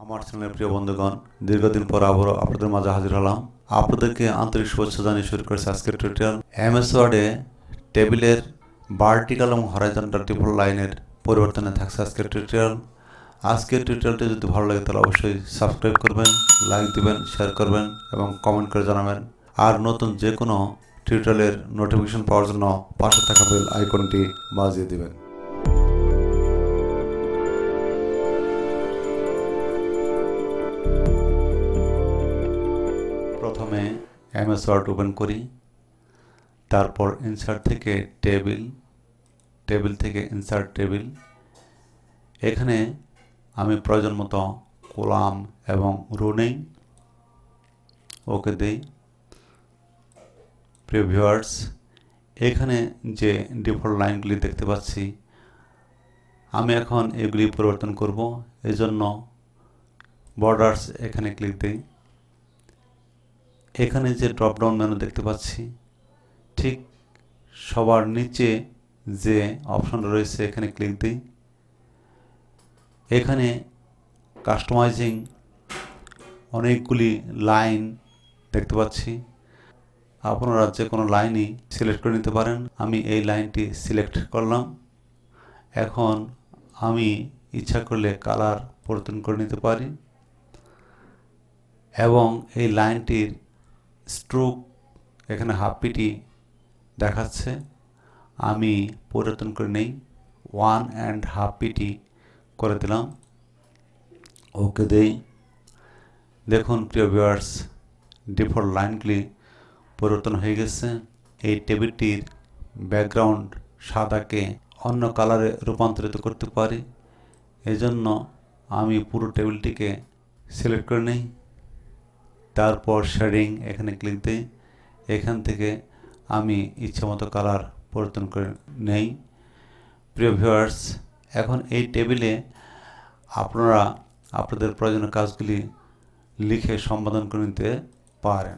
আমার চ্যানেলের প্রিয় বন্ধুগণ, দীর্ঘদিন পর আবারও আপনাদের মাঝে হাজির হলাম। আপনাদেরকে আন্তরিক শুভেচ্ছা জানিয়ে শুরু করেছে আজকের টিউটোরিয়াল। এমএস ওয়ার্ডে টেবিলের ভার্টিক্যাল এবং হরাইজন্টাল ডিফল্ট লাইনের পরিবর্তনে থাকছে আজকের টিউটোরিয়াল। আজকের টিউটোরিয়ালটি যদি ভালো লাগে তাহলে অবশ্যই সাবস্ক্রাইব করবেন, লাইক দিবেন, শেয়ার করবেন এবং কমেন্ট করে জানাবেন। আর নতুন যে কোনো টিউটোরিয়ালের নোটিফিকেশন পাওয়ার জন্য পাশে থাকা বেল আইকনটি বাজিয়ে দিবেন। প্রথমে এমএস ওয়ার্ড ওপেন করি, তারপর ইনসার্ট থেকে টেবিল থেকে ইনসার্ট টেবিল। এখানে আমি প্রয়োজন মতো কলাম এবং রো নেই, ওকে দেই। প্রিয় ভিউয়ার্স, এখানে যে ডিফল্ট লাইনগুলি দেখতে পাচ্ছি আমি এখন এগুলি পরিবর্তন করব। এজন্য বর্ডার্স এখানে ক্লিক দিই। এখানে যে ড্রপ ডাউন মেনু দেখতে পাচ্ছি ঠিক সবার নিচে যে অপশন রয়েছে এখানে ক্লিক দিই। এখানে কাস্টমাইজিং অনেকগুলি লাইন দেখতে পাচ্ছি, আপনারা যে কোনো লাইনই সিলেক্ট করে নিতে পারেন। আমি এই লাইনটি সিলেক্ট করলাম। এখন আমি ইচ্ছা করলে কালার পরিবর্তন করে নিতে পারি এবং এই লাইনটির স্ট্রোক এখানে হাফ পিটি দেখাচ্ছে, আমি পরিবর্তন করে নেই, 1.5 পিটি করে দিলাম, ওকে দেই। দেখুন প্রিয় ভিউয়ার্স, ডিফল্ট লাইনগুলি পরিবর্তন হয়ে গেছে। এই টেবিলটির ব্যাকগ্রাউন্ড সাদাকে অন্য কালারে রূপান্তরিত করতে পারি, এজন্য আমি পুরো টেবিলটিকে সিলেক্ট করে নেই। তারপর শেডিং এখানে ক্লিক দিই। এখান থেকে আমি ইচ্ছামতো কালার পরিবর্তন করে নেই। প্রিয় ভিউয়ার্স, এখন এই টেবিলে আপনারা আপনাদের প্রয়োজনীয় কাজগুলি লিখে সম্পাদন করে নিতে পারেন।